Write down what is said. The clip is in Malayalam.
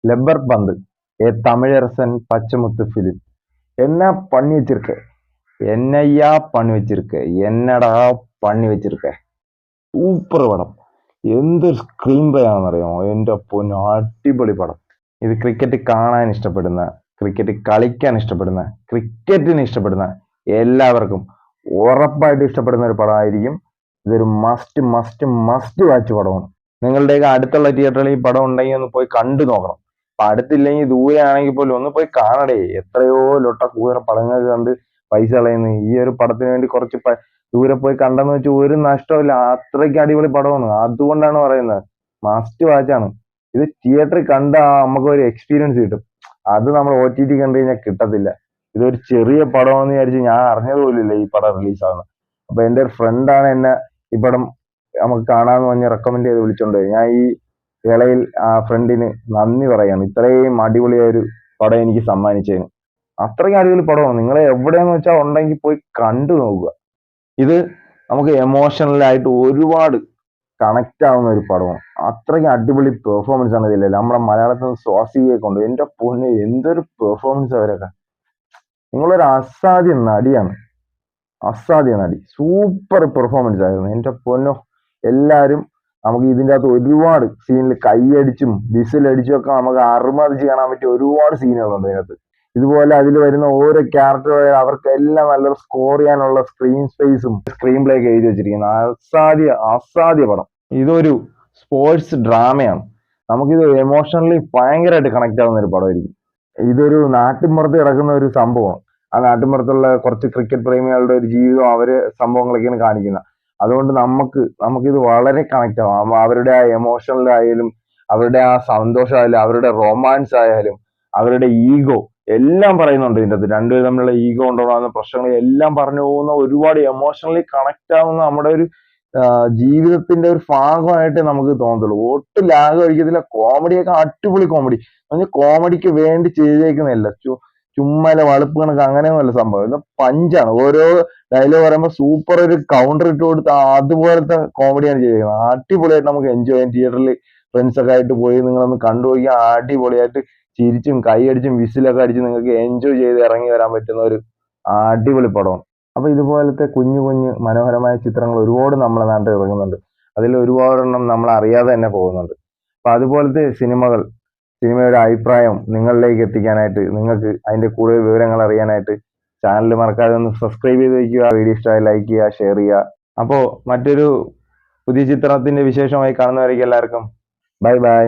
லப்பர் பந்து தமிழரசன் பச்சைமுத்து ஃபிலிம். என்ன பண்ணி வச்சிருக்க? என்னையா பண்ணி வச்சிருக்க? என்னடா பண்ணி വച്ചിരിക്ക? സൂപ്പർ പടം. എന്ത് സ്ക്രീൻ പ്ലേ ആണെന്നറിയാമോ? എൻ്റെ പൊന്നു, അടിപൊളി പടം. ഇത് ക്രിക്കറ്റ് കാണാൻ ഇഷ്ടപ്പെടുന്ന, ക്രിക്കറ്റ് കളിക്കാൻ ഇഷ്ടപ്പെടുന്ന, ക്രിക്കറ്റിന് ഇഷ്ടപ്പെടുന്ന എല്ലാവർക്കും ഉറപ്പായിട്ട് ഇഷ്ടപ്പെടുന്ന ഒരു പടമായിരിക്കും. ഇതൊരു മസ്റ്റ് മസ്റ്റ് മസ്റ്റ് വാച്ച് പടമാണ്. നിങ്ങളുടെയൊക്കെ അടുത്തുള്ള തിയേറ്ററിൽ ഈ പടം ഉണ്ടെങ്കിൽ ഒന്ന് പോയി കണ്ടു നോക്കണം. അപ്പൊ അടുത്തില്ലെങ്കിൽ ദൂരെ ആണെങ്കിൽ പോലും ഒന്ന് പോയി കാണടേ. എത്രയോ ലൊട്ട കൂതറ പടങ്ങൾ കണ്ട് പൈസ കളയുന്നു. ഈ ഒരു പടത്തിന് വേണ്ടി കുറച്ച് ദൂരെ പോയി കണ്ടെന്ന് വെച്ചാൽ ഒരു നഷ്ടമില്ല. അത്രയ്ക്ക് അടിപൊളി പടമാണ്. അതുകൊണ്ടാണ് പറയുന്നത് മസ്റ്റ് വാച്ചാണ്. ഇത് തിയേറ്ററിൽ കണ്ട നമുക്ക് ഒരു എക്സ്പീരിയൻസ് കിട്ടും. അത് നമ്മൾ OTT കണ്ടു കഴിഞ്ഞാൽ കിട്ടത്തില്ല. ഇതൊരു ചെറിയ പടമാണെന്ന് വിചാരിച്ച് ഞാൻ അറിഞ്ഞത് പോലില്ല ഈ പടം റിലീസാകുന്നത്. അപ്പൊ എൻ്റെ ഒരു ഫ്രണ്ടാണ് എന്നെ ഈ പടം നമുക്ക് കാണാന്ന് പറഞ്ഞ് റെക്കമെൻഡ് ചെയ്ത് വിളിച്ചോണ്ട് പോയി. ഞാൻ ഈ വേളയിൽ ആ ഫ്രണ്ടിന് നന്ദി പറയാണ്. ഇത്രയും അടിപൊളിയായ ഒരു പടം എനിക്ക് സമ്മാനിച്ചതിന്. അത്രയ്ക്ക് അടിപൊളി പടമാണ്. നിങ്ങൾ എവിടെയെന്ന് വെച്ചാൽ ഉണ്ടെങ്കിൽ പോയി കണ്ടു നോക്കുക. ഇത് നമുക്ക് എമോഷണലായിട്ട് ഒരുപാട് കണക്ട് ആവുന്ന ഒരു പടമാണ്. അത്രയ്ക്ക് അടിപൊളി പെർഫോമൻസ് ആണ് ഇതിൽ. നമ്മുടെ മലയാളത്തിൽ നിന്ന് സ്വാസികയെ കൊണ്ട്, എൻ്റെ പൊന്ന് എന്തൊരു പെർഫോമൻസ് അവരൊക്കെ. നിങ്ങളൊരു അസാധ്യ നടിയാണ്. അസാധ്യ നടി. സൂപ്പർ പെർഫോമൻസ് ആയിരുന്നു. എൻ്റെ പൊന്നോ, എല്ലാവരും നമുക്ക് ഇതിൻ്റെ അകത്ത് ഒരുപാട് സീനിൽ കൈയടിച്ചും വിസിലടിച്ചും ഒക്കെ നമുക്ക് അറുമതിച്ച് കാണാൻ പറ്റിയ ഒരുപാട് സീനുകളുണ്ട് ഇതിനകത്ത്. ഇതുപോലെ അതിൽ വരുന്ന ഓരോ ക്യാരക്ടർ അവർക്കെല്ലാം നല്ലൊരു സ്കോർ ചെയ്യാനുള്ള സ്ക്രീൻ സ്പേസും സ്ക്രീൻ പ്ലേ ഒക്കെ എഴുതി വെച്ചിരിക്കുന്നത്. അസാധ്യ പടം. ഇതൊരു സ്പോർട്സ് ഡ്രാമയാണ്. നമുക്കിത് എമോഷണലി ഭയങ്കരമായിട്ട് കണക്ട് ആവുന്ന ഒരു പടമായിരിക്കും. ഇതൊരു നാട്ടിൻപുറത്ത് കിടക്കുന്ന ഒരു സംഭവമാണ്. ആ നാട്ടിൻപുറത്തുള്ള കുറച്ച് ക്രിക്കറ്റ് പ്രേമികളുടെ ഒരു ജീവിതം, അവര് സംഭവങ്ങളൊക്കെയാണ് കാണിക്കുന്നത്. അതുകൊണ്ട് നമുക്കിത് വളരെ കണക്ട് ആവും. അവരുടെ ആ എമോഷണൽ ആയാലും, അവരുടെ ആ സന്തോഷമായാലും, അവരുടെ റൊമാൻസ് ആയാലും, അവരുടെ ഈഗോ എല്ലാം പറയുന്നുണ്ട് ഇതിൻ്റെ അകത്ത്. രണ്ടുപേരും തമ്മിലുള്ള ഈഗോ ഉണ്ടാകുന്ന പ്രശ്നങ്ങൾ എല്ലാം പറഞ്ഞു പോകുന്ന ഒരുപാട് എമോഷണലി കണക്ട് ആവുന്ന നമ്മുടെ ഒരു ജീവിതത്തിന്റെ ഒരു ഭാഗമായിട്ട് നമുക്ക് തോന്നത്തുള്ളൂ. ഒട്ടും ലാഗ് അടിക്കത്തില്ല. കോമഡിയൊക്കെ അടിപൊളി കോമഡി. കോമഡിക്ക് വേണ്ടി ചെയ്തേക്കുന്നില്ല. ചുമ്മാ വളുപ്പ് കണക്ക് അങ്ങനെയൊന്നുമല്ല സംഭവം. ഇത് പഞ്ചാണ്. ഓരോ ഡയലോഗ് പറയുമ്പോൾ സൂപ്പർ ഒരു കൗണ്ടർ ഇട്ട് കൊടുത്ത അതുപോലത്തെ കോമഡിയാണ് ചെയ്തേക്കുന്നത്. അടിപൊളിയായിട്ട് നമുക്ക് എൻജോയ് ചെയ്യാം. തിയേറ്ററിൽ ഫ്രണ്ട്സ് ഒക്കെ ആയിട്ട് പോയി നിങ്ങളൊന്ന് കണ്ടുപോയി അടിപൊളിയായിട്ട് ചിരിച്ചും കൈയടിച്ചും വിസിലൊക്കെ അടിച്ച് നിങ്ങൾക്ക് എൻജോയ് ചെയ്ത് ഇറങ്ങി വരാൻ പറ്റുന്ന ഒരു അടിപൊളി പടമാണ്. അപ്പൊ ഇതുപോലത്തെ കുഞ്ഞു കുഞ്ഞു മനോഹരമായ ചിത്രങ്ങൾ ഒരുപാട് നമ്മളെ നാട്ടിൽ ഇറങ്ങുന്നുണ്ട്. അതിൽ ഒരുപാടെണ്ണം നമ്മൾ അറിയാതെ തന്നെ പോകുന്നുണ്ട്. അപ്പൊ അതുപോലത്തെ സിനിമയുടെ അഭിപ്രായം നിങ്ങളിലേക്ക് എത്തിക്കാനായിട്ട്, നിങ്ങൾക്ക് അതിന്റെ കൂടുതൽ വിവരങ്ങൾ അറിയാനായിട്ട് ചാനൽ മറക്കാതെ ഒന്ന് സബ്സ്ക്രൈബ് ചെയ്ത് വയ്ക്കുക. വീഡിയോ ഇഷ്ടമായി ലൈക്ക് ചെയ്യുക, ഷെയർ ചെയ്യുക. അപ്പോൾ മറ്റൊരു പുതിയ ചിത്രത്തിന്റെ വിശേഷമായി കാണുന്നവരേക്കും എല്ലാവർക്കും ബൈ ബൈ.